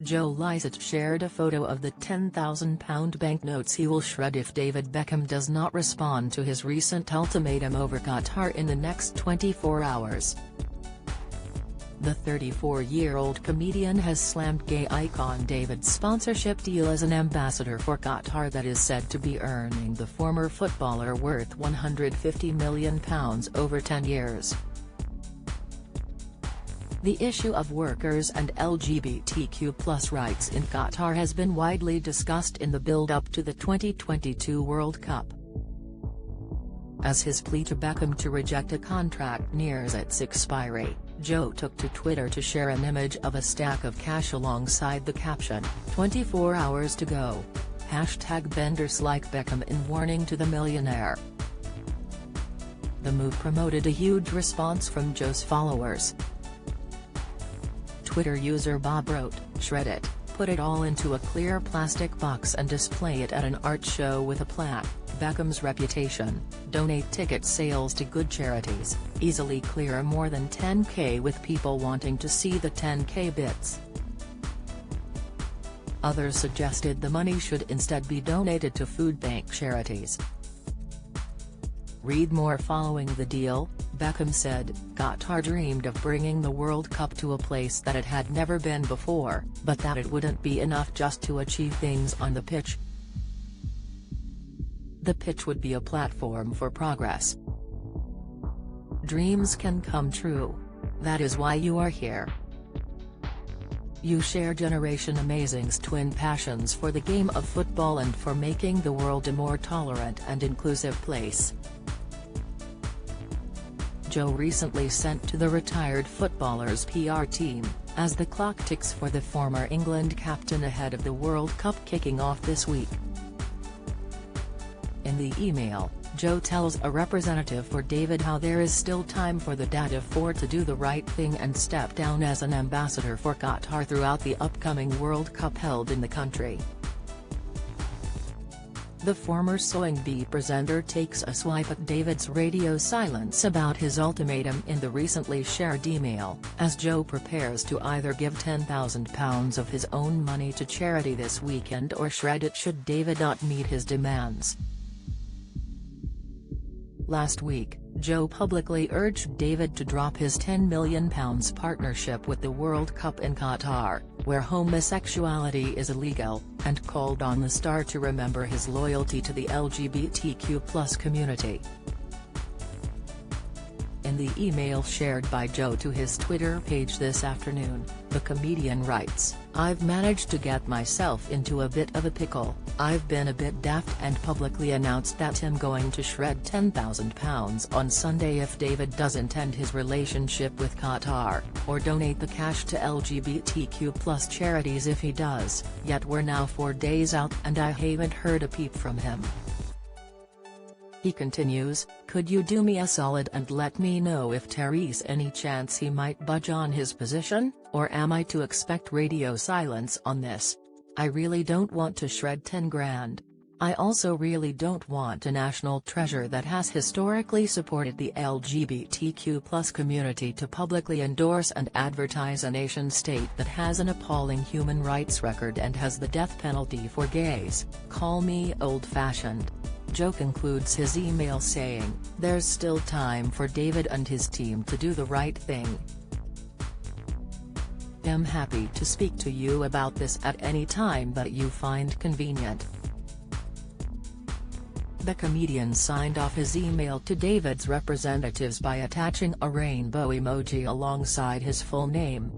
Joe Lycett shared a photo of the £10,000 banknotes he will shred if David Beckham does not respond to his recent ultimatum over Qatar in the next 24 hours. The 34-year-old comedian has slammed gay icon David's sponsorship deal as an ambassador for Qatar that is said to be earning the former footballer worth £150 million over 10 years. The issue of workers and LGBTQ+ rights in Qatar has been widely discussed in the build-up to the 2022 World Cup. As his plea to Beckham to reject a contract nears its expiry, Joe took to Twitter to share an image of a stack of cash alongside the caption, "24 hours to go. #benders like Beckham in warning to the millionaire." The move promoted a huge response from Joe's followers. Twitter user Bob wrote, "Shred it, put it all into a clear plastic box and display it at an art show with a plaque. Beckham's reputation, donate ticket sales to good charities, easily clear more than 10K with people wanting to see the 10K bits." Others suggested the money should instead be donated to food bank charities. Read more. Following the deal, Beckham said, "Qatar dreamed of bringing the World Cup to a place that it had never been before, but that it wouldn't be enough just to achieve things on the pitch. The pitch would be a platform for progress. Dreams can come true. That is why you are here. You share Generation Amazing's twin passions for the game of football and for making the world a more tolerant and inclusive place." Joe recently sent to the retired footballer's PR team, as the clock ticks for the former England captain ahead of the World Cup kicking off this week. In the email, Joe tells a representative for David how there is still time for the dad of four to do the right thing and step down as an ambassador for Qatar throughout the upcoming World Cup held in the country. The former Sewing Bee presenter takes a swipe at David's radio silence about his ultimatum in the recently shared email, as Joe prepares to either give £10,000 of his own money to charity this weekend or shred it should David not meet his demands. Last week, Joe publicly urged David to drop his £10 million partnership with the World Cup in Qatar, where homosexuality is illegal, and called on the star to remember his loyalty to the LGBTQ+ community. In the email shared by Joe to his Twitter page this afternoon, the comedian writes, "I've managed to get myself into a bit of a pickle. I've been a bit daft and publicly announced that I'm going to shred £10,000 on Sunday if David doesn't end his relationship with Qatar, or donate the cash to LGBTQ+ charities if he does, yet we're now 4 days out and I haven't heard a peep from him." He continues, "Could you do me a solid and let me know if there's any chance he might budge on his position, or am I to expect radio silence on this? I really don't want to shred 10 grand. I also really don't want a national treasure that has historically supported the LGBTQ+ community to publicly endorse and advertise a nation-state that has an appalling human rights record and has the death penalty for gays. Call me old-fashioned." Joe concludes his email saying, "There's still time for David and his team to do the right thing. I'm happy to speak to you about this at any time that you find convenient." The comedian signed off his email to David's representatives by attaching a rainbow emoji alongside his full name.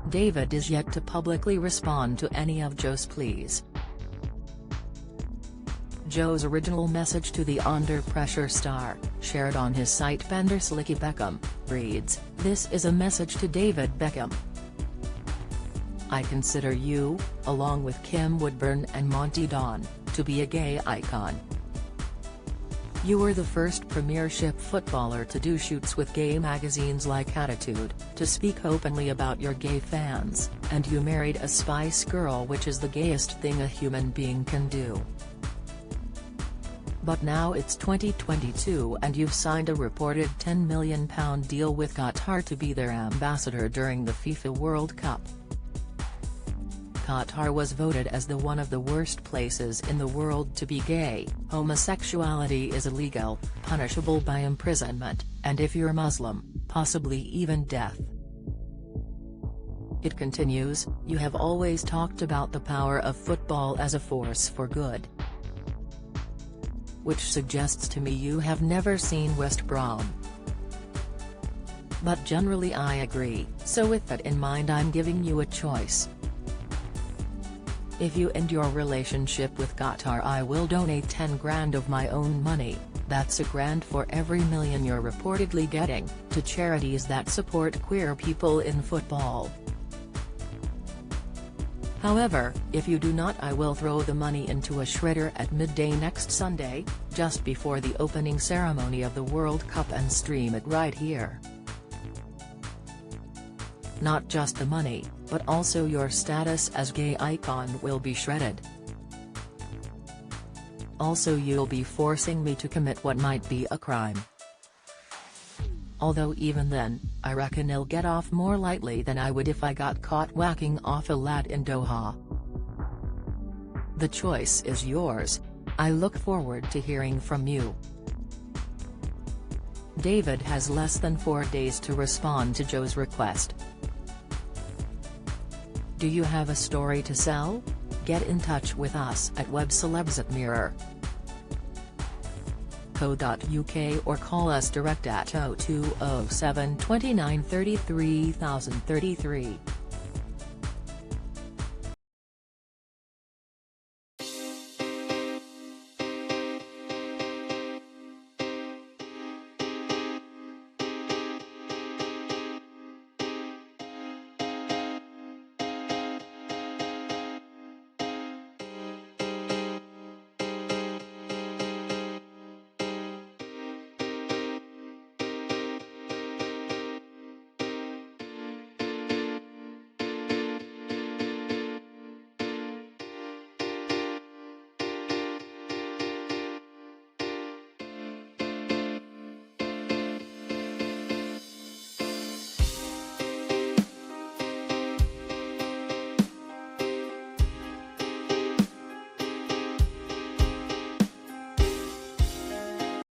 David is yet to publicly respond to any of Joe's pleas. Joe's original message to the under-pressure star, shared on his site Benders like Beckham, reads, "This is a message to David Beckham. I consider you, along with Kim Woodburn and Monty Don, to be a gay icon. You were the first Premiership footballer to do shoots with gay magazines like Attitude, to speak openly about your gay fans, and you married a Spice Girl, which is the gayest thing a human being can do. But now it's 2022 and you've signed a reported £10 million deal with Qatar to be their ambassador during the FIFA World Cup. Qatar was voted as one of the worst places in the world to be gay. Homosexuality is illegal, punishable by imprisonment, and if you're Muslim, possibly even death. It continues, you have always talked about the power of football as a force for good, which suggests to me you have never seen West Brom. But generally I agree, so with that in mind I'm giving you a choice. If you end your relationship with Qatar, I will donate 10 grand of my own money, that's a grand for every million you're reportedly getting, to charities that support queer people in football. However, if you do not, I will throw the money into a shredder at midday next Sunday, just before the opening ceremony of the World Cup, and stream it right here. Not just the money, but also your status as gay icon will be shredded. Also, you'll be forcing me to commit what might be a crime. Although even then, I reckon I'll get off more lightly than I would if I got caught whacking off a lad in Doha. The choice is yours. I look forward to hearing from you. David has less than 4 days to respond to Joe's request. Do you have a story to sell? Get in touch with us at webcelebsatmirror.co.uk or call us direct at 0207 29 33 033.